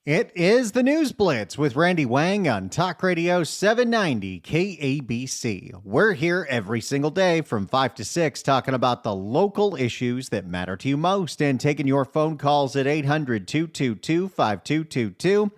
It is the News Blitz with Randy Wang on Talk Radio 790 KABC. We're here every single day from 5 to 6 talking about the local issues that matter to you most and taking your phone calls at 800-222-5222,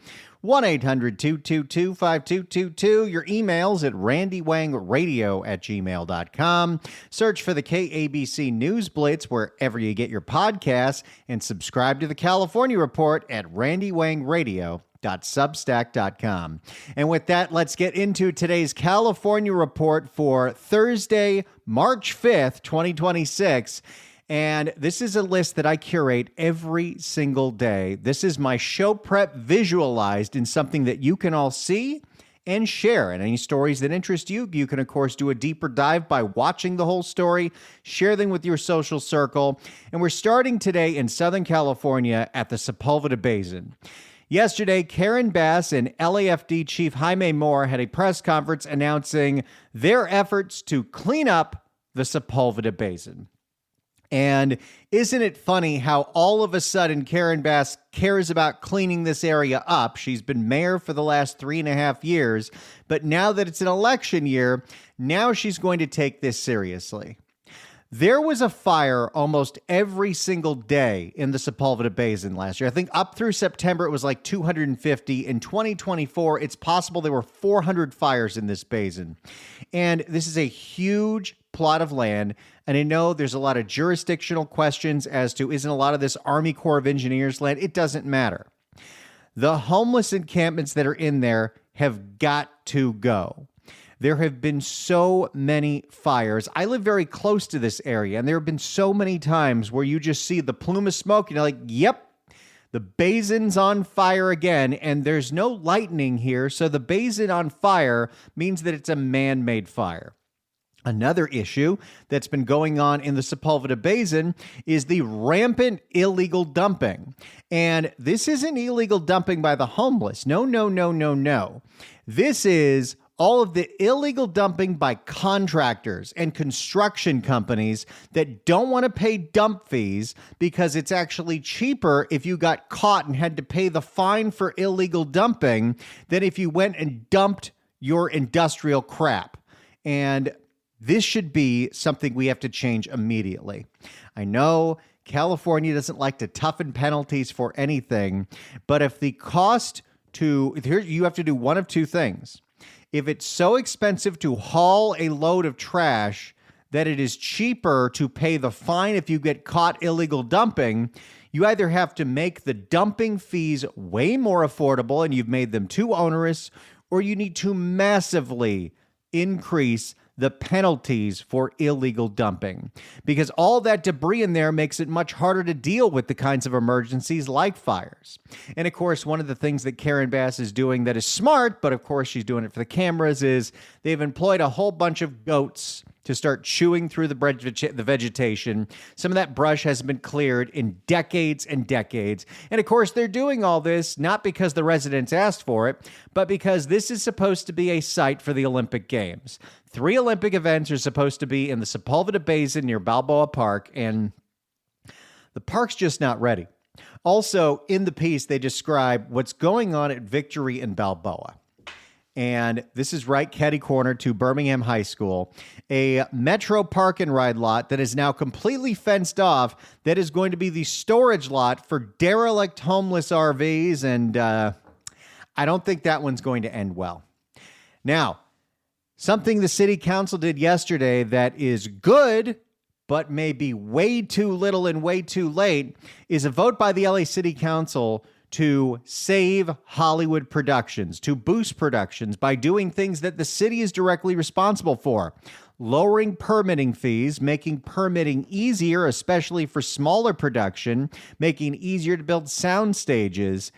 1-800-222-5222, your emails at randywangradio@gmail.com. Search for the KABC News Blitz wherever you get your podcasts and subscribe to the California Report at randywangradio.substack.com. And with that, let's get into today's California Report for Thursday, March 5th, 2026. And this is a list that I curate every single day. This is my show prep visualized in something that you can all see and share. And any stories that interest you, you can, of course, do a deeper dive by watching the whole story, share them with your social circle. And we're starting today in Southern California at the Sepulveda Basin. Yesterday, Karen Bass and LAFD Chief Jaime Moore had a press conference announcing their efforts to clean up the Sepulveda Basin. And isn't it funny how all of a sudden Karen Bass cares about cleaning this area up? She's been mayor for the last 3.5 years, but now that it's an election year, now she's going to take this seriously. There was a fire almost every single day in the Sepulveda Basin last year. I think up through September, it was like 250. In 2024, it's possible there were 400 fires in this basin. And this is a huge plot of land. And I know there's a lot of jurisdictional questions as to, isn't a lot of this Army Corps of Engineers land? It doesn't matter. The homeless encampments that are in there have got to go. There have been so many fires. I live very close to this area, and there have been so many times where you just see the plume of smoke, and you're like, yep, the basin's on fire again, and there's no lightning here, so the basin on fire means that it's a man-made fire. Another issue that's been going on in the Sepulveda Basin is the rampant illegal dumping. And this isn't illegal dumping by the homeless. No. This is all of the illegal dumping by contractors and construction companies that don't want to pay dump fees because it's actually cheaper if you got caught and had to pay the fine for illegal dumping than if you went and dumped your industrial crap. And this should be something we have to change immediately. I know California doesn't like to toughen penalties for anything, but if the cost here, you have to do one of two things. If it's so expensive to haul a load of trash that it is cheaper to pay the fine if you get caught illegal dumping, you either have to make the dumping fees way more affordable and you've made them too onerous, or you need to massively increase the penalties for illegal dumping, because all that debris in there makes it much harder to deal with the kinds of emergencies like fires. And of course, one of the things that Karen Bass is doing that is smart, but of course she's doing it for the cameras, is they've employed a whole bunch of goats to start chewing through the vegetation. Some of that brush hasn't been cleared in decades and decades. And of course, they're doing all this not because the residents asked for it, but because this is supposed to be a site for the Olympic Games. 3 Olympic events are supposed to be in the Sepulveda Basin near Balboa Park, and the park's just not ready. Also, in the piece, they describe what's going on at Victory in Balboa. And this is right catty corner to Birmingham High School, a Metro park and ride lot that is now completely fenced off, that is going to be the storage lot for derelict homeless RVs, and I don't think that one's going to end well. Now, something the city council did yesterday that is good, but maybe way too little and way too late, is a vote by the LA City Council to save Hollywood productions, to boost productions by doing things that the city is directly responsible for. Lowering permitting fees, making permitting easier, especially for smaller production, making it easier to build sound stages.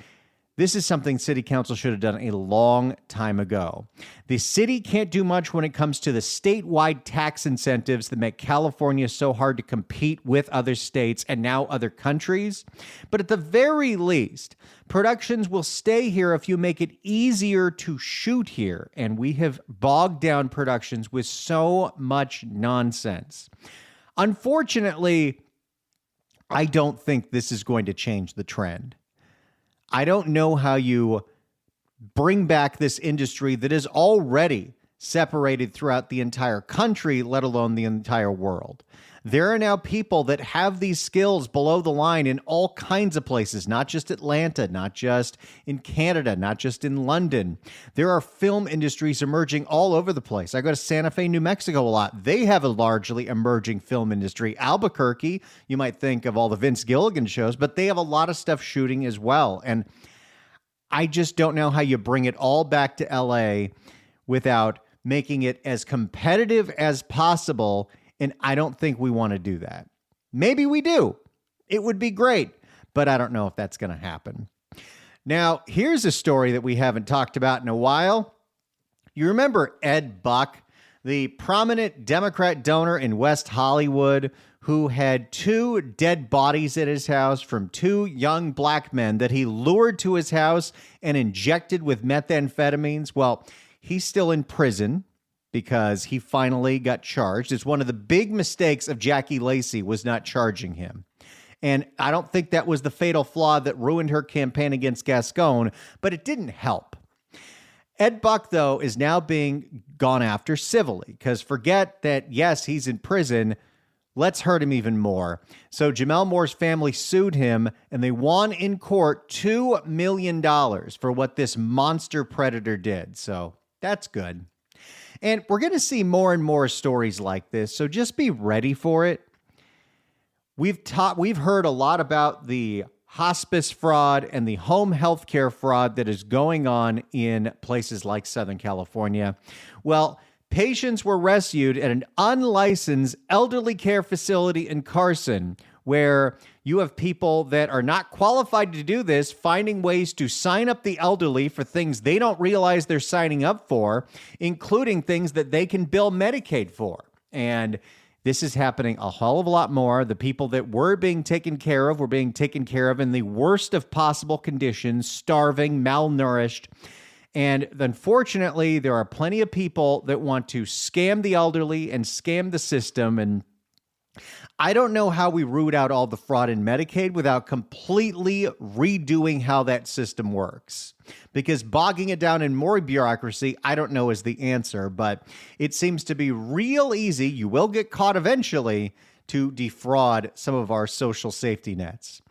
This is something City Council should have done a long time ago. The city can't do much when it comes to the statewide tax incentives that make California so hard to compete with other states and now other countries. But at the very least, productions will stay here if you make it easier to shoot here. And we have bogged down productions with so much nonsense. Unfortunately, I don't think this is going to change the trend. I don't know how you bring back this industry that is already separated throughout the entire country, let alone the entire world. There are now people that have these skills below the line in all kinds of places, not just Atlanta, not just in Canada, not just in London. There are film industries emerging all over the place. I go to Santa Fe, New Mexico a lot. They have a largely emerging film industry. Albuquerque, you might think of all the Vince Gilligan shows, but they have a lot of stuff shooting as well. And I just don't know how you bring it all back to LA without making it as competitive as possible. And I don't think we want to do that. Maybe we do. It would be great, but I don't know if that's going to happen. Now, here's a story that we haven't talked about in a while. You remember Ed Buck, the prominent Democrat donor in West Hollywood who had 2 dead bodies at his house from 2 young black men that he lured to his house and injected with methamphetamines? Well, he's still in prison because he finally got charged. It's one of the big mistakes of Jackie Lacey was not charging him. And I don't think that was the fatal flaw that ruined her campaign against Gascon, but it didn't help. Ed Buck, though, is now being gone after civilly because forget that, yes, he's in prison. Let's hurt him even more. So Jamel Moore's family sued him, and they won in court $2 million for what this monster predator did. So that's good. And we're going to see more and more stories like this, so just be ready for it. We've heard a lot about the hospice fraud and the home health care fraud that is going on in places like Southern California. Well, patients were rescued at an unlicensed elderly care facility in Carson, where you have people that are not qualified to do this, finding ways to sign up the elderly for things they don't realize they're signing up for, including things that they can bill Medicaid for. And this is happening a hell of a lot more. The people that were being taken care of were being taken care of in the worst of possible conditions, starving, malnourished. And unfortunately, there are plenty of people that want to scam the elderly and scam the system. And I don't know how we root out all the fraud in Medicaid without completely redoing how that system works. Because bogging it down in more bureaucracy, I don't know is the answer, but it seems to be real easy. You will get caught eventually to defraud some of our social safety nets.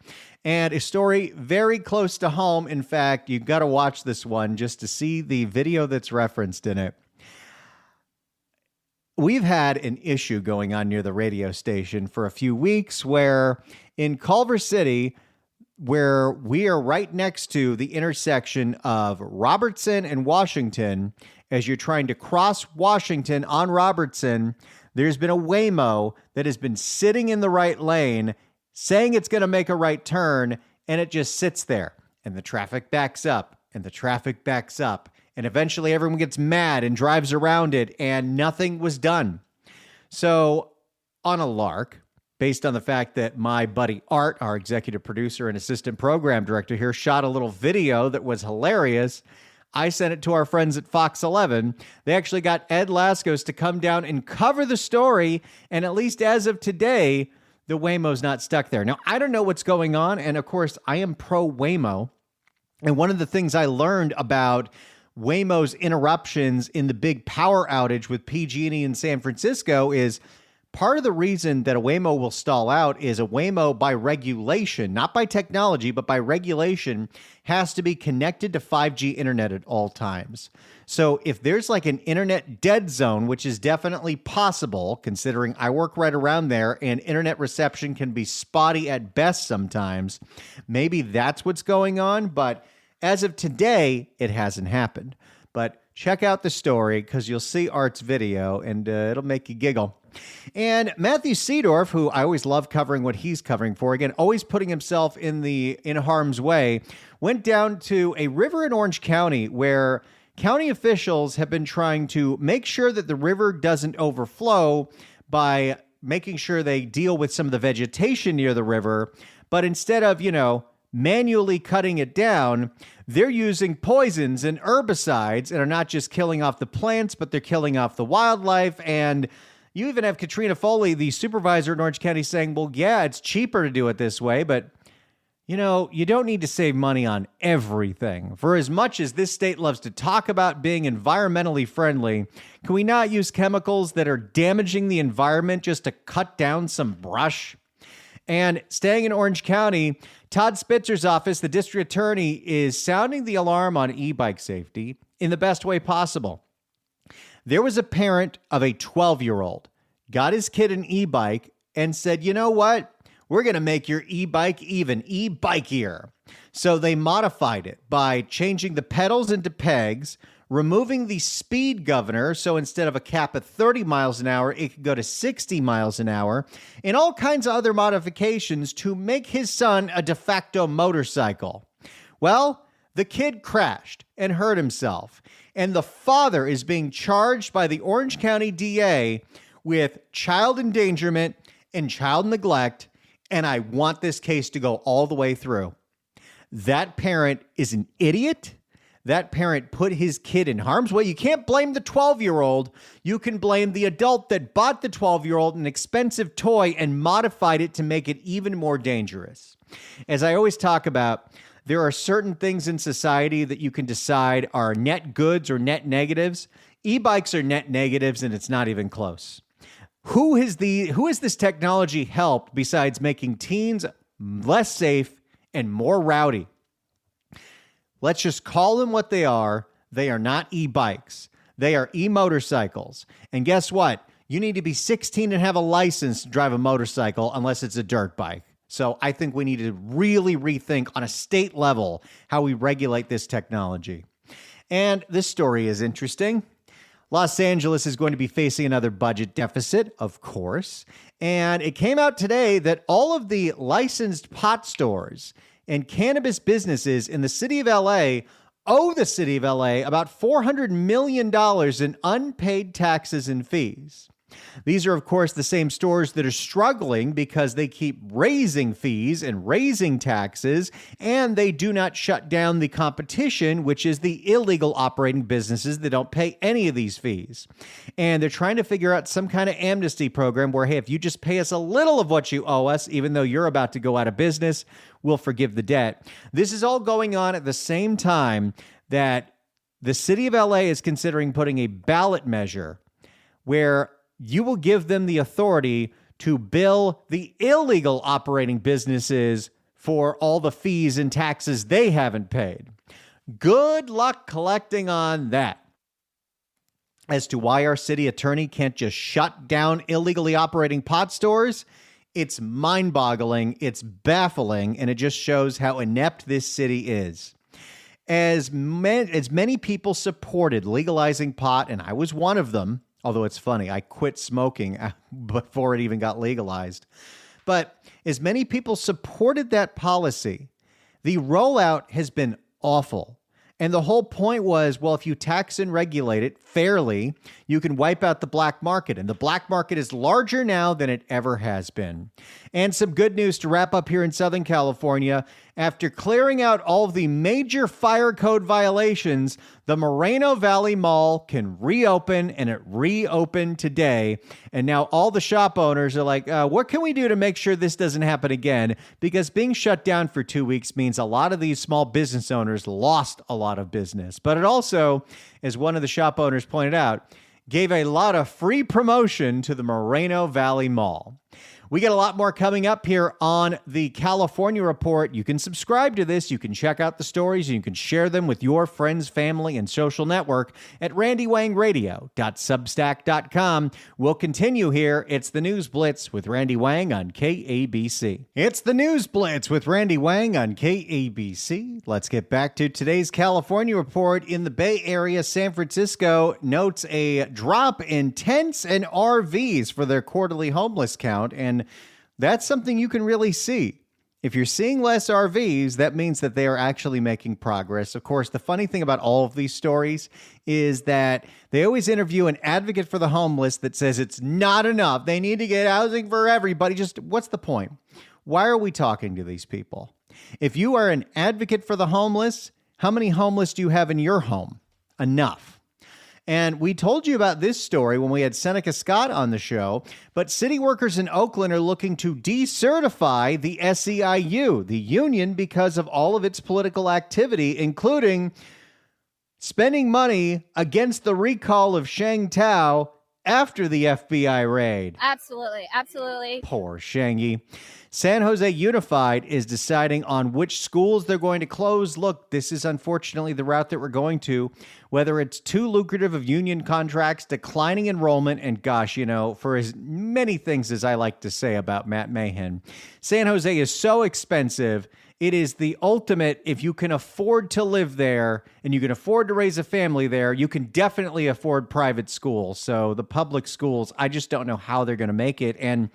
And a story very close to home. In fact, you've got to watch this one just to see the video that's referenced in it. We've had an issue going on near the radio station for a few weeks where in Culver City, where we are right next to the intersection of Robertson and Washington, as you're trying to cross Washington on Robertson, there's been a Waymo that has been sitting in the right lane saying it's going to make a right turn, and it just sits there, and the traffic backs up, and the traffic backs up. And eventually everyone gets mad and drives around it, and nothing was done. So on a lark, based on the fact that my buddy Art, our executive producer and assistant program director here, shot a little video that was hilarious, I sent it to our friends at Fox 11. They actually got Ed Laskos to come down and cover the story. And at least as of today, the Waymo's not stuck there. Now, I don't know what's going on. And of course, I am pro Waymo. And one of the things I learned about Waymo's interruptions in the big power outage with PG&E in San Francisco is part of the reason that a Waymo will stall out is a Waymo by regulation, not by technology, but by regulation, has to be connected to 5G internet at all times. So if there's like an internet dead zone, which is definitely possible, considering I work right around there and internet reception can be spotty at best sometimes, maybe that's what's going on. But as of today, it hasn't happened. But check out the story because you'll see Art's video and it'll make you giggle. And Matthew Seedorf, who I always love covering what he's covering for, again, always putting himself in harm's way, went down to a river in Orange County where county officials have been trying to make sure that the river doesn't overflow by making sure they deal with some of the vegetation near the river. But instead of, manually cutting it down, they're using poisons and herbicides and are not just killing off the plants, but they're killing off the wildlife. And you even have Katrina Foley, the supervisor in Orange County, saying, well, yeah, it's cheaper to do it this way, but You know, you don't need to save money on everything. For as much as this state loves to talk about being environmentally friendly, can we not use chemicals that are damaging the environment just to cut down some brush? And staying in Orange County, Todd Spitzer's office, the district attorney, is sounding the alarm on e-bike safety in the best way possible. There was a parent of a 12-year-old, got his kid an e-bike and said, you know what? We're going to make your e-bike even e-bikier. So they modified it by changing the pedals into pegs, removing the speed governor. So instead of a cap of 30 miles an hour, it could go to 60 miles an hour, and all kinds of other modifications to make his son a de facto motorcycle. Well, the kid crashed and hurt himself, and the father is being charged by the Orange County DA with child endangerment and child neglect. And I want this case to go all the way through. That parent is an idiot. That parent put his kid in harm's way. You can't blame the 12-year-old. You can blame the adult that bought the 12-year-old an expensive toy and modified it to make it even more dangerous. As I always talk about, there are certain things in society that you can decide are net goods or net negatives. E-bikes are net negatives, and it's not even close. Who has this technology helped besides making teens less safe and more rowdy? Let's just call them what they are. They are not e-bikes. They are e-motorcycles. And guess what? You need to be 16 and have a license to drive a motorcycle unless it's a dirt bike. So I think we need to really rethink on a state level how we regulate this technology. And this story is interesting. Los Angeles is going to be facing another budget deficit, of course. And it came out today that all of the licensed pot stores and cannabis businesses in the city of LA owe the city of LA about $400 million in unpaid taxes and fees. These are, of course, the same stores that are struggling because they keep raising fees and raising taxes, and they do not shut down the competition, which is the illegal operating businesses that don't pay any of these fees. And they're trying to figure out some kind of amnesty program where, hey, if you just pay us a little of what you owe us, even though you're about to go out of business, we'll forgive the debt. This is all going on at the same time that the city of LA is considering putting a ballot measure where you will give them the authority to bill the illegal operating businesses for all the fees and taxes they haven't paid. Good luck collecting on that. As to why our city attorney can't just shut down illegally operating pot stores, it's mind-boggling, it's baffling, and it just shows how inept this city is. As many people supported legalizing pot, and I was one of them, although it's funny, I quit smoking before it even got legalized. But as many people supported that policy, the rollout has been awful. And the whole point was, well, if you tax and regulate it fairly, you can wipe out the black market. And the black market is larger now than it ever has been. And some good news to wrap up here in Southern California. After clearing out all of the major fire code violations, the Moreno Valley Mall can reopen, and it reopened today. And now all the shop owners are like, what can we do to make sure this doesn't happen again? Because being shut down for 2 weeks means a lot of these small business owners lost a lot of business. But it also, as one of the shop owners pointed out, gave a lot of free promotion to the Moreno Valley Mall. We got a lot more coming up here on the California Report. You can subscribe to this. You can check out the stories, and you can share them with your friends, family, and social network at randywangradio.substack.com. We'll continue here. It's the News Blitz with Randy Wang on KABC. It's the News Blitz with Randy Wang on KABC. Let's get back to today's California Report. In the Bay Area, San Francisco notes a drop in tents and RVs for their quarterly homeless count, and that's something you can really see. If you're seeing less RVs, that means that they are actually making progress. Of course, the funny thing about all of these stories is that they always interview an advocate for the homeless that says it's not enough. They need to get housing for everybody. Just what's the point? Why are we talking to these people? If you are an advocate for the homeless, how many homeless do you have in your home? Enough. And we told you about this story when we had Seneca Scott on the show, but city workers in Oakland are looking to decertify the SEIU, the union, because of all of its political activity, including spending money against the recall of Sheng Tao after the FBI raid. Absolutely. Poor Shangy. San Jose Unified is deciding on which schools they're going to close. Look, this is unfortunately the route that we're going to, whether it's too lucrative of union contracts, declining enrollment, and gosh, for as many things as I like to say about Matt Mahan, San Jose is so expensive. It is the ultimate, if you can afford to live there and you can afford to raise a family there, you can definitely afford private schools. So the public schools, I just don't know how they're going to make it. And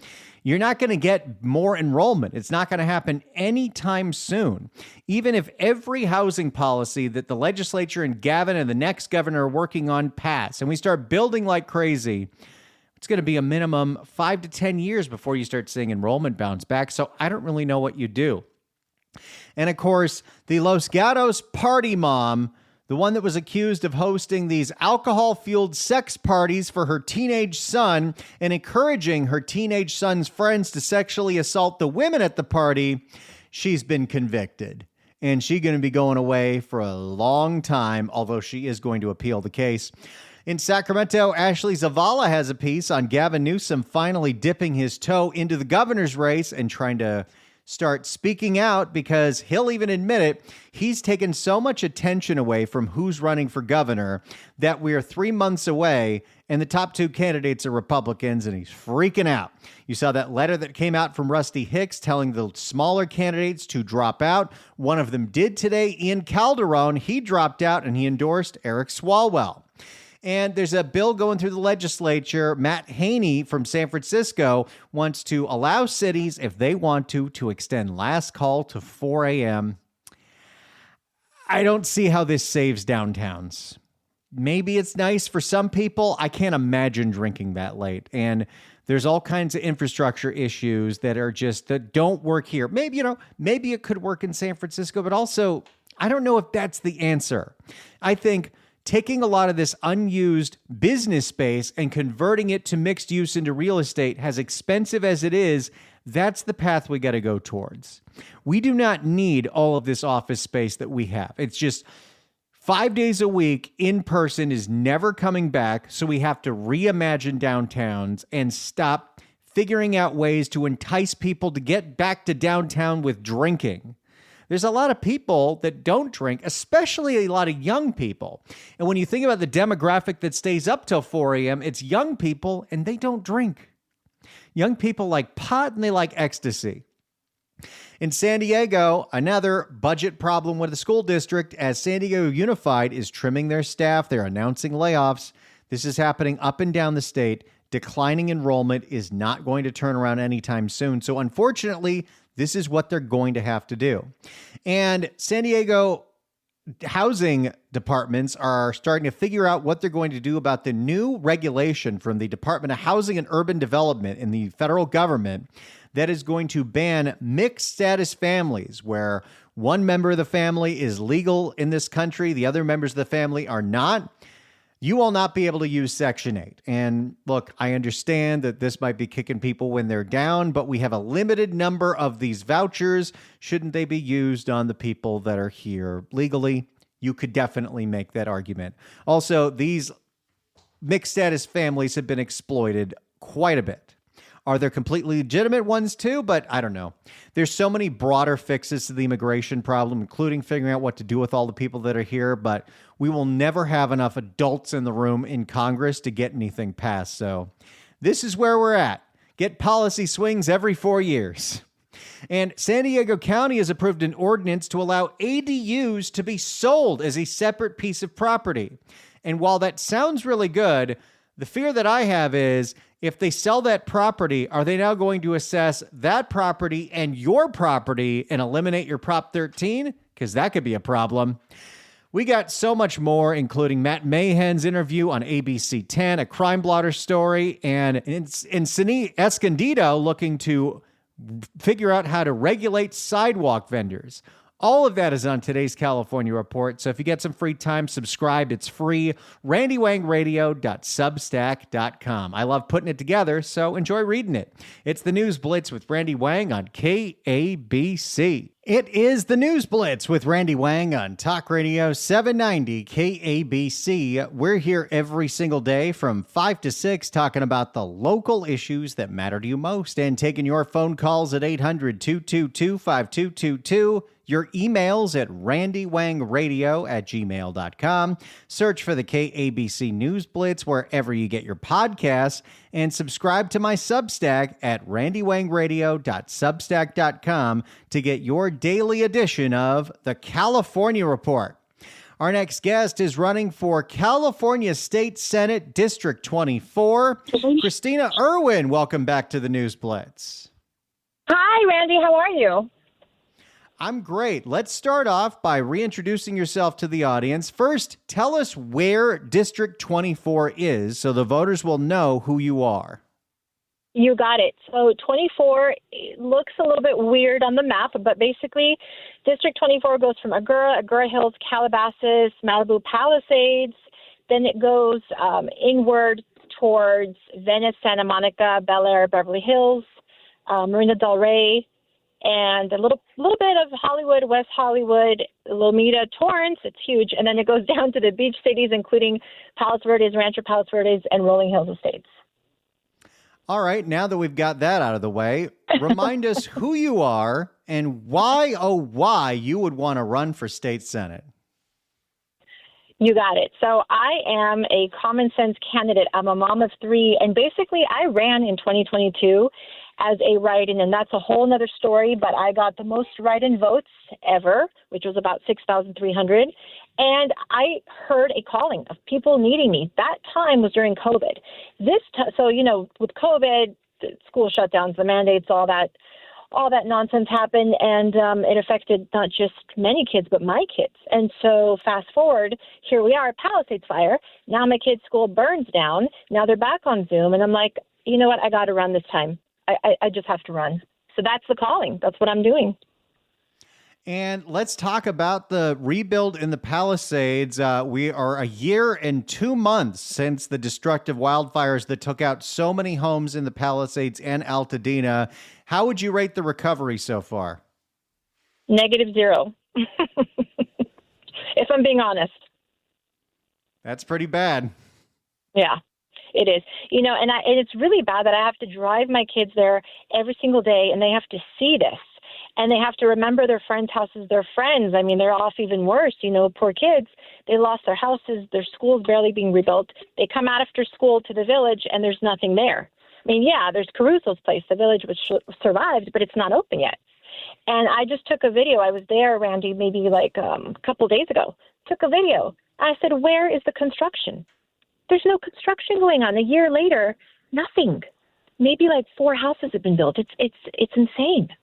you're not going to get more enrollment. It's not going to happen anytime soon. Even if every housing policy that the legislature and Gavin and the next governor are working on pass, and we start building like crazy, it's going to be a minimum 5 to 10 years before you start seeing enrollment bounce back. So I don't really know what you do. And of course, the Los Gatos party mom, the one that was accused of hosting these alcohol-fueled sex parties for her teenage son and encouraging her teenage son's friends to sexually assault the women at the party, she's been convicted. And she's going to be going away for a long time, although she is going to appeal the case. In Sacramento, Ashley Zavala has a piece on Gavin Newsom finally dipping his toe into the governor's race and trying to start speaking out, because he'll even admit it. He's taken so much attention away from who's running for governor that we're 3 months away and the top two candidates are Republicans, and he's freaking out. You saw that letter that came out from Rusty Hicks telling the smaller candidates to drop out. One of them did today, Ian Calderon. He dropped out and he endorsed Eric Swalwell. And there's a bill going through the legislature. Matt Haney from San Francisco wants to allow cities, if they want to extend last call to 4 a.m. I don't see how this saves downtowns. Maybe it's nice for some people. I can't imagine drinking that late. And there's all kinds of infrastructure issues that are just, that don't work here. Maybe it could work in San Francisco, but also I don't know if that's the answer. I think taking a lot of this unused business space and converting it to mixed use into real estate, as expensive as it is, that's the path we got to go towards. We do not need all of this office space that we have. It's just 5 days a week in person is never coming back. So we have to reimagine downtowns and stop figuring out ways to entice people to get back to downtown with drinking. There's a lot of people that don't drink, especially a lot of young people. And when you think about the demographic that stays up till 4 a.m., it's young people and they don't drink. Young people like pot and they like ecstasy. In San Diego, another budget problem with the school district, as San Diego Unified is trimming their staff. They're announcing layoffs. This is happening up and down the state. Declining enrollment is not going to turn around anytime soon. So unfortunately, this is what they're going to have to do. And San Diego housing departments are starting to figure out what they're going to do about the new regulation from the Department of Housing and Urban Development in the federal government that is going to ban mixed status families, where one member of the family is legal in this country, the other members of the family are not. You will not be able to use Section 8. And look, I understand that this might be kicking people when they're down, but we have a limited number of these vouchers. Shouldn't they be used on the people that are here legally? You could definitely make that argument. Also, these mixed status families have been exploited quite a bit. Are there completely legitimate ones too? But I don't know. There's so many broader fixes to the immigration problem, including figuring out what to do with all the people that are here. But we will never have enough adults in the room in Congress to get anything passed. So this is where we're at. Get policy swings every 4 years. And San Diego County has approved an ordinance to allow ADUs to be sold as a separate piece of property. And while that sounds really good, the fear that I have is, if they sell that property, are they now going to assess that property and your property and eliminate your Prop 13? Because that could be a problem. We got so much more, including Matt Mahan's interview on ABC 10, a crime blotter story, and Sini Escondido looking to figure out how to regulate sidewalk vendors. All of that is on today's California Report. So if you get some free time, subscribe. It's free. RandyWangRadio.substack.com. I love putting it together, so enjoy reading it. It's the News Blitz with Randy Wang on KABC. It is the News Blitz with Randy Wang on Talk Radio 790 KABC. We're here every single day from 5 to 6 talking about the local issues that matter to you most and taking your phone calls at 800-222-5222. Your emails at randywangradio@gmail.com. Search for the KABC News Blitz wherever you get your podcasts and subscribe to my Substack at randywangradio.substack.com to get your daily edition of the California Report. Our next guest is running for California State Senate District 24. Kristina Irwin, welcome back to the News Blitz. Hi, Randy. How are you? I'm great. Let's start off by reintroducing yourself to the audience. First, tell us where District 24 is so the voters will know who you are. You got it. So 24 looks a little bit weird on the map, but basically District 24 goes from Agoura Hills, Calabasas, Malibu Palisades. Then it goes inward towards Venice, Santa Monica, Bel Air, Beverly Hills, Marina Del Rey, and a little bit of Hollywood, West Hollywood, Lomita, Torrance. It's huge. And then it goes down to the beach cities, including Palos Verdes, Rancho Palos Verdes, and Rolling Hills Estates. All right. Now that we've got that out of the way, remind us who you are and why, oh, why you would want to run for state senate. You got it. So I am a common sense candidate. I'm a mom of three. And basically, I ran in 2022 as a write-in, and that's a whole nother story, but I got the most write-in votes ever, which was about 6,300. And I heard a calling of people needing me. That time was during COVID. So, with COVID, the school shutdowns, the mandates, all that nonsense happened, and it affected not just many kids, but my kids. And so fast forward, here we are, Palisades fire. Now my kids' school burns down. Now they're back on Zoom, and I'm like, you know what? I got to run this time. I just have to run. So that's the calling. That's what I'm doing. And let's talk about the rebuild in the Palisades. We are a year and 2 months since the destructive wildfires that took out so many homes in the Palisades and Altadena. How would you rate the recovery so far? -0. If I'm being honest. That's pretty bad. Yeah. It is, and it's really bad that I have to drive my kids there every single day, and they have to see this, and they have to remember their friends' houses, their friends. I mean, they're off even worse. Poor kids. They lost their houses. Their school's barely being rebuilt. They come out after school to the village, and there's nothing there. I mean, yeah, there's Caruso's place, the village which survived, but it's not open yet. And I just took a video. I was there, Randy, maybe like a couple days ago. Took a video. I said, where is the construction? There's no construction going on. A year later, nothing. Maybe like 4 houses have been built. It's insane.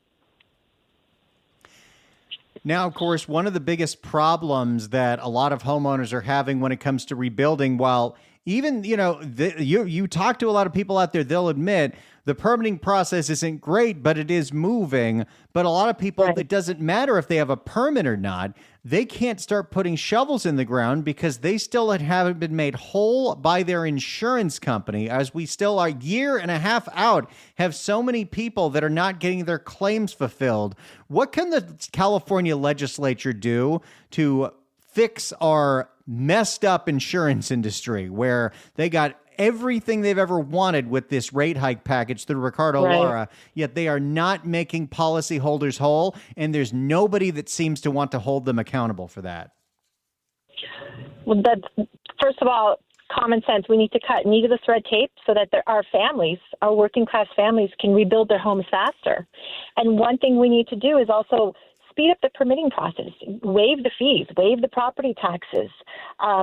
Now, of course, one of the biggest problems that a lot of homeowners are having when it comes to rebuilding, while even, you talk to a lot of people out there, they'll admit the permitting process isn't great, but it is moving. But a lot of people, It doesn't matter if they have a permit or not. They can't start putting shovels in the ground because they still haven't been made whole by their insurance company, as we still are a year and a half out, have so many people that are not getting their claims fulfilled. What can the California legislature do to fix our messed up insurance industry where they got everything they've ever wanted with this rate hike package through Ricardo Lara, yet they are not making policyholders whole, and there's nobody that seems to want to hold them accountable for that? Well, first of all, common sense. We need to cut needless red tape so that our families, our working class families, can rebuild their homes faster. And one thing we need to do is also speed up the permitting process, waive the fees, waive the property taxes.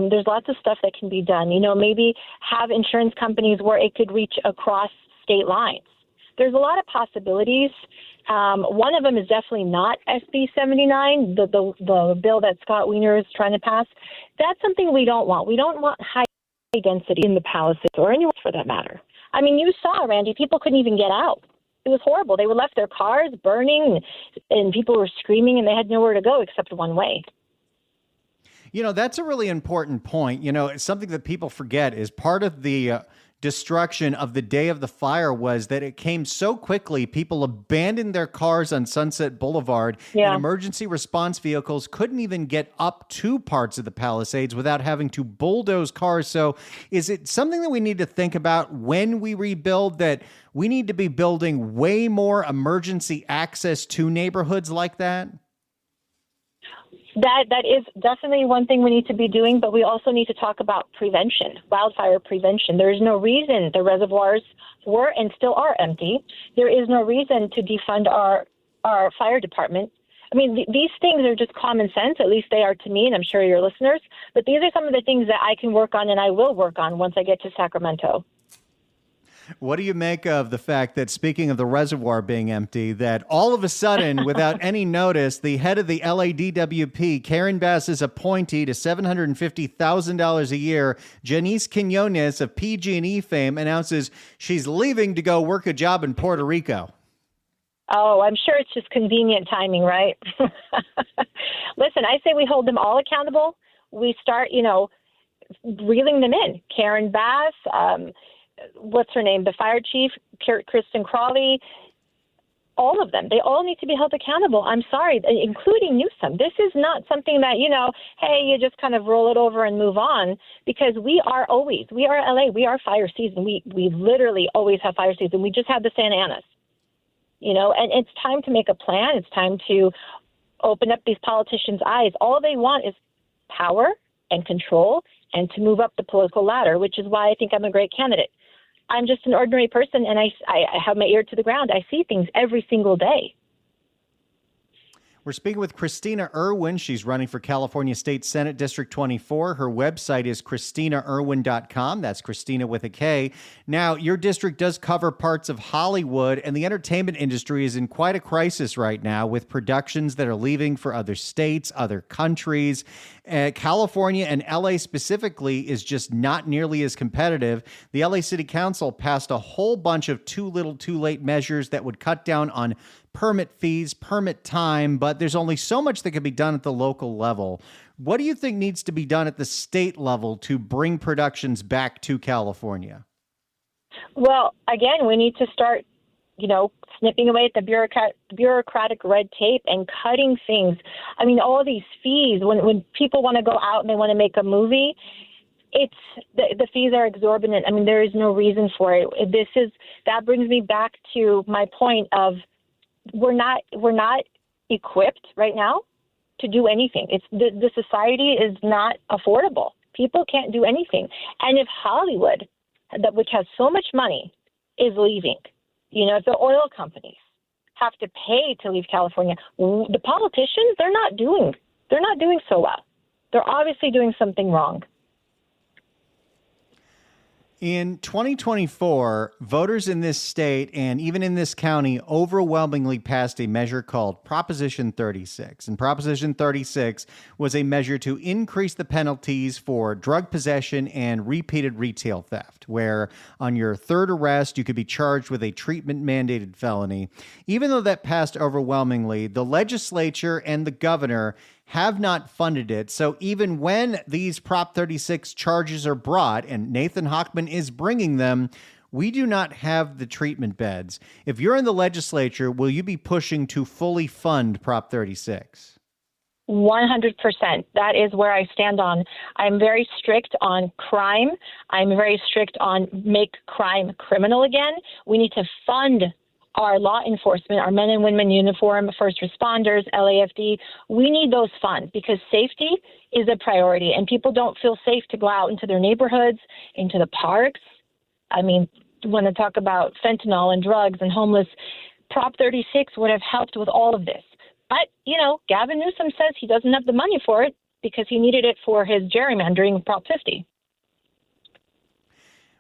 There's lots of stuff that can be done. Maybe have insurance companies where it could reach across state lines. There's a lot of possibilities. One of them is definitely not SB 79, the bill that Scott Wiener is trying to pass. That's something we don't want. We don't want high density in the Palisades or anywhere for that matter. I mean, you saw, Randy, people couldn't even get out. It was horrible. They would left their cars burning, and people were screaming, and they had nowhere to go except one way. You know, that's a really important point. You know, it's something that people forget is part of the destruction of the day of the fire was that it came so quickly. People abandoned their cars on Sunset Boulevard, Yeah. and emergency response vehicles couldn't even get up to parts of the Palisades without having to bulldoze cars. So is it something that we need to think about when we rebuild, that we need to be building way more emergency access to neighborhoods like that? That is definitely one thing we need to be doing, but we also need to talk about prevention, wildfire prevention. There is no reason the reservoirs were and still are empty. There is no reason to defund our fire department. I mean, these things are just common sense, at least they are to me, and I'm sure your listeners. But these are some of the things that I can work on and I will work on once I get to Sacramento. What do you make of the fact that, speaking of the reservoir being empty, that all of a sudden, without any notice, the head of the LADWP, Karen Bass's appointee to $750,000 a year, Janice Quinones of PG&E fame, announces she's leaving to go work a job in Puerto Rico? Oh, I'm sure it's just convenient timing, right? Listen, I say we hold them all accountable. We start, reeling them in. Karen Bass, what's her name? The fire chief, Kristen Crawley, all of them. They all need to be held accountable. I'm sorry, including Newsom. This is not something that, hey, you just kind of roll it over and move on, because we are LA, we are fire season. We literally always have fire season. We just had the Santa Anas, and it's time to make a plan. It's time to open up these politicians' eyes. All they want is power and control and to move up the political ladder, which is why I think I'm a great candidate. I'm just an ordinary person, and I have my ear to the ground. I see things every single day. We're speaking with Kristina Irwin. She's running for California State Senate District 24. Her website is KristinaIrwin.com. That's Kristina with a K. Now, your district does cover parts of Hollywood, and the entertainment industry is in quite a crisis right now with productions that are leaving for other states, other countries. California and LA specifically is just not nearly as competitive. The LA City Council passed a whole bunch of too little, too late measures that would cut down on permit fees, permit time, but there's only so much that can be done at the local level. What do you think needs to be done at the state level to bring productions back to California? Well, again, we need to start, snipping away at the bureaucratic red tape and cutting things. I mean, all these fees, when people want to go out and they want to make a movie, the fees are exorbitant. I mean, there is no reason for it. That brings me back to my point of, we're not equipped right now to do anything. The society is not affordable. People can't do anything. And if Hollywood, which has so much money, is leaving, if the oil companies have to pay to leave California, the politicians, they're not doing so well. They're obviously doing something wrong. In 2024, voters in this state and even in this county overwhelmingly passed a measure called Proposition 36. And Proposition 36 was a measure to increase the penalties for drug possession and repeated retail theft, where on your third arrest, you could be charged with a treatment-mandated felony. Even though that passed overwhelmingly, the legislature and the governor have not funded it. So even when these Prop 36 charges are brought, and Nathan Hochman is bringing them, we do not have the treatment beds. If you're in the legislature, will you be pushing to fully fund Prop 36? 100%. That is where I stand on. I'm very strict on crime. I'm very strict on make crime criminal again. We need to fund our law enforcement, our men and women in uniform, first responders, LAFD. We need those funds because safety is a priority, and people don't feel safe to go out into their neighborhoods, into the parks. I mean, when I talk about fentanyl and drugs and homeless, Prop 36 would have helped with all of this. But, Gavin Newsom says he doesn't have the money for it because he needed it for his gerrymandering Prop 50.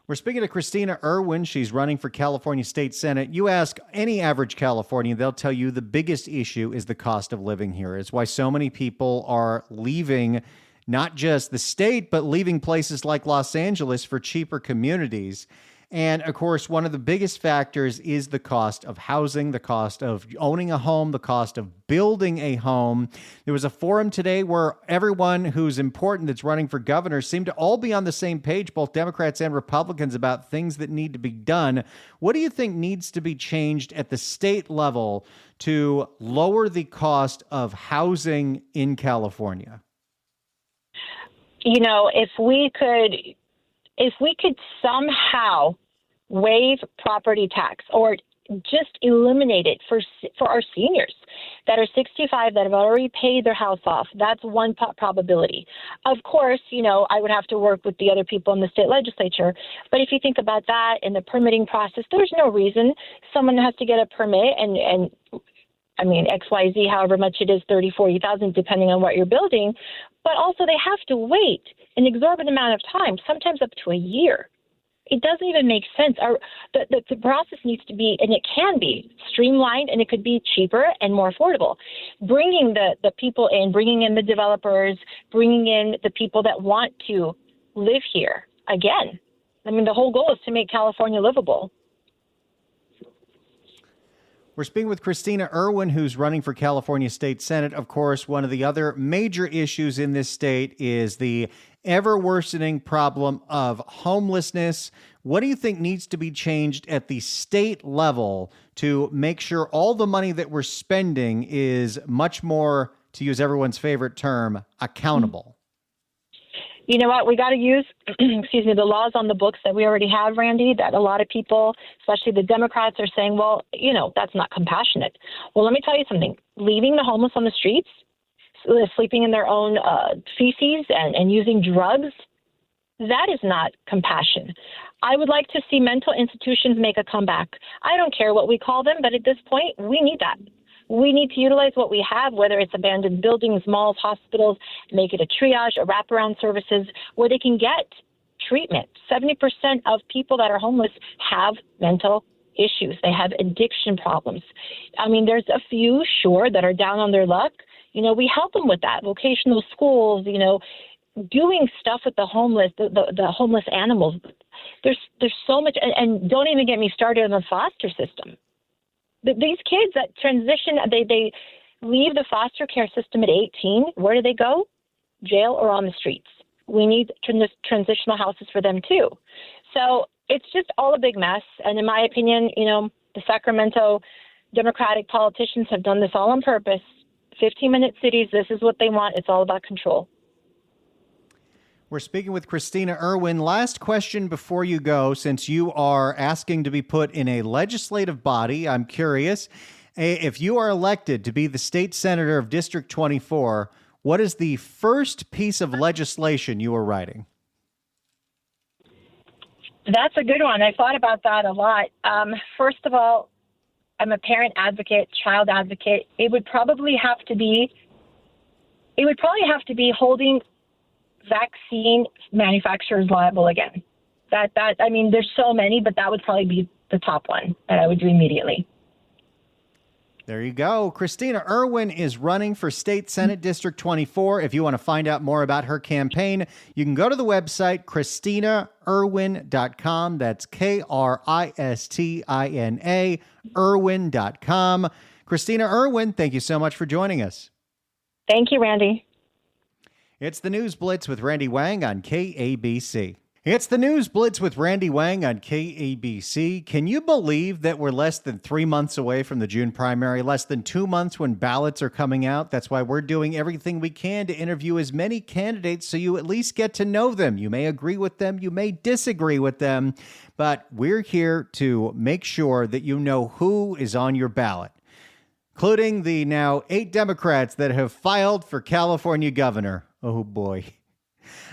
We're speaking to Kristina Irwin. She's running for California State Senate. You ask any average Californian, they'll tell you the biggest issue is the cost of living here. It's why so many people are leaving not just the state, but leaving places like Los Angeles for cheaper communities. And of course, one of the biggest factors is the cost of housing, the cost of owning a home, the cost of building a home. There was a forum today where everyone who's important that's running for governor seemed to all be on the same page, both Democrats and Republicans, about things that need to be done. What do you think needs to be changed at the state level to lower the cost of housing in California? You know, if we could somehow waive property tax or just eliminate it for our seniors that are 65 that have already paid their house off, that's one probability. Of course, you know, I would have to work with the other people in the state legislature. But if you think about that in the permitting process, there's no reason someone has to get a permit and I mean, XYZ, however much it is, 30, 40,000, depending on what you're building. But also they have to wait an exorbitant amount of time, sometimes up to a year. It doesn't even make sense. The process needs to be, and it can be, streamlined, and it could be cheaper and more affordable. Bringing the people in, bringing in the developers, bringing in the people that want to live here again. I mean, the whole goal is to make California livable. We're speaking with Kristina Irwin, who's running for California State Senate. Of course, one of the other major issues in this state is the ever worsening problem of homelessness. What do you think needs to be changed at the state level to make sure all the money that we're spending is much more, to use everyone's favorite term, accountable? You know what? We got to use, the laws on the books that we already have, Randy, that a lot of people, especially the Democrats, are saying, well, you know, that's not compassionate. Well, let me tell you something. Leaving the homeless on the streets, sleeping in their own feces and using drugs, that is not compassion. I would like to see mental institutions make a comeback. I don't care what we call them, but at this point, we need that. We need to utilize what we have, whether it's abandoned buildings, malls, hospitals, make it a triage, a wraparound services where they can get treatment. 70% of people that are homeless have mental issues. They have addiction problems. I mean, there's a few, sure, that are down on their luck. You know, we help them with that. Vocational schools, you know, doing stuff with the homeless, the homeless animals. There's so much, and don't even get me started on the foster system. These kids that transition, they leave the foster care system at 18. Where do they go? Jail or on the streets. We need transitional houses for them too. So it's just all a big mess. And in my opinion, you know, the Sacramento Democratic politicians have done this all on purpose. 15-minute cities, this is what they want. It's all about control. We're speaking with Kristina Irwin. Last question before you go, since you are asking to be put in a legislative body, I'm curious, if you are elected to be the state senator of District 24, what is the first piece of legislation you are writing? That's a good one. I thought about that a lot. First of all, I'm a parent advocate, child advocate. It would probably have to be holding vaccine manufacturers liable again. I mean, there's so many, but that would probably be the top one that I would do immediately. There you go. Kristina Irwin is running for State Senate District 24. If you want to find out more about her campaign, you can go to the website, KristinaIrwin.com. That's Kristina, Irwin.com. Kristina Irwin, thank you so much for joining us. Thank you, Randy. It's the News Blitz with Randy Wang on KABC. It's the News Blitz with Randy Wang on KABC. Can you believe that we're less than 3 months away from the June primary, less than 2 months when ballots are coming out? That's why we're doing everything we can to interview as many candidates so you at least get to know them. You may agree with them, you may disagree with them, but we're here to make sure that you know who is on your ballot, including the now 8 Democrats that have filed for California governor. Oh, boy.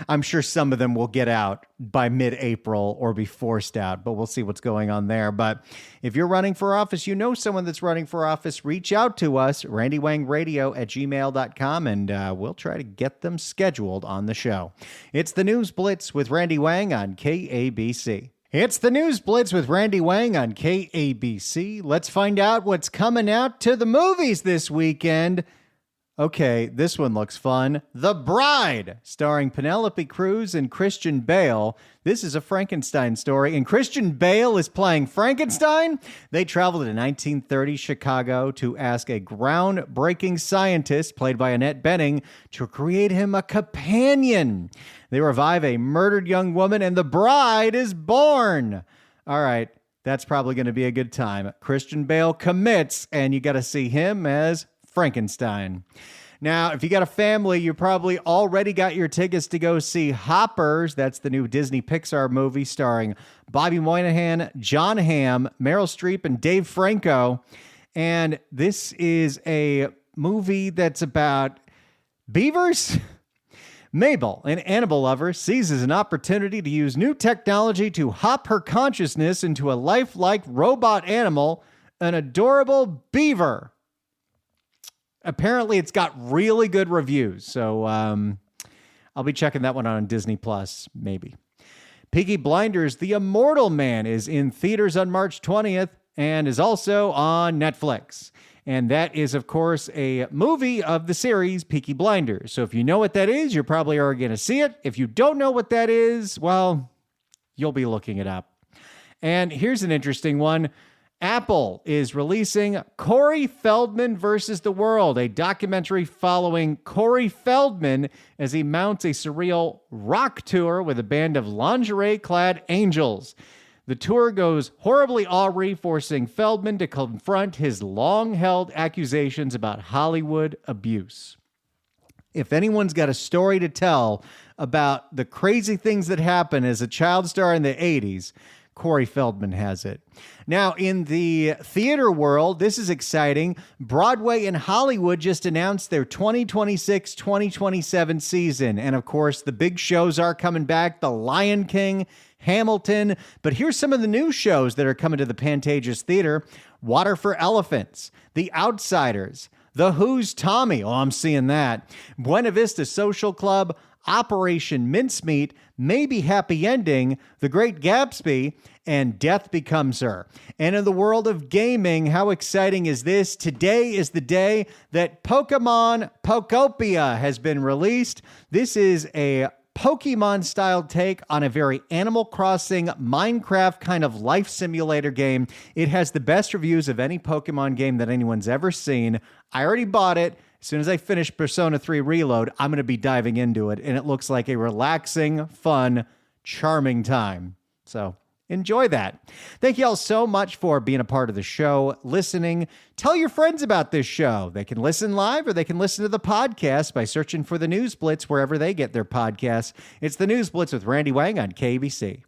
I'm sure some of them will get out by mid-April or be forced out, but we'll see what's going on there. But if you're running for office, you know someone that's running for office, reach out to us, randywangradio@gmail.com, and we'll try to get them scheduled on the show. It's the News Blitz with Randy Wang on KABC. It's the News Blitz with Randy Wang on KABC. Let's find out what's coming out to the movies this weekend. Okay, this one looks fun. The Bride, starring Penelope Cruz and Christian Bale. This is a Frankenstein story, and Christian Bale is playing Frankenstein. They traveled to 1930 Chicago to ask a groundbreaking scientist, played by Annette Bening, to create him a companion. They revive a murdered young woman, and the bride is born. All right, that's probably going to be a good time. Christian Bale commits, and you got to see him as Frankenstein. Now, if you got a family, you probably already got your tickets to go see Hoppers. That's the new Disney Pixar movie starring Bobby Moynihan, John Hamm, Meryl Streep, and Dave Franco. And this is a movie that's about beavers. Mabel, an animal lover, seizes an opportunity to use new technology to hop her consciousness into a lifelike robot animal, an adorable beaver. Apparently, it's got really good reviews, so I'll be checking that one out on Disney Plus, maybe. Peaky Blinders: The Immortal Man is in theaters on March 20th and is also on Netflix. And that is, of course, a movie of the series Peaky Blinders. So if you know what that is, you're probably already going to see it. If you don't know what that is, well, you'll be looking it up. And here's an interesting one. Apple is releasing Corey Feldman versus the World, a documentary following Corey Feldman as he mounts a surreal rock tour with a band of lingerie-clad angels. The tour goes horribly awry, forcing Feldman to confront his long-held accusations about Hollywood abuse. If anyone's got a story to tell about the crazy things that happened as a child star in the 80s, Corey Feldman has it. Now, in the theater world, this is exciting. Broadway and Hollywood just announced their 2026-2027 season. And of course, the big shows are coming back. The Lion King, Hamilton. But here's some of the new shows that are coming to the Pantages Theater. Water for Elephants, The Outsiders, The Who's Tommy. Oh, I'm seeing that. Buena Vista Social Club, Operation Mincemeat, Maybe Happy Ending, The Great Gatsby, and Death Becomes Her. And in the world of gaming, how exciting is this? Today is the day that Pokemon Pokopia has been released. This is a Pokemon-style take on a very Animal Crossing, Minecraft kind of life simulator game. It has the best reviews of any Pokemon game that anyone's ever seen. I already bought it. As soon as I finish Persona 3 Reload, I'm going to be diving into it, and it looks like a relaxing, fun, charming time. So enjoy that. Thank you all so much for being a part of the show, listening. Tell your friends about this show. They can listen live or they can listen to the podcast by searching for The News Blitz wherever they get their podcasts. It's The News Blitz with Randy Wang on KBC.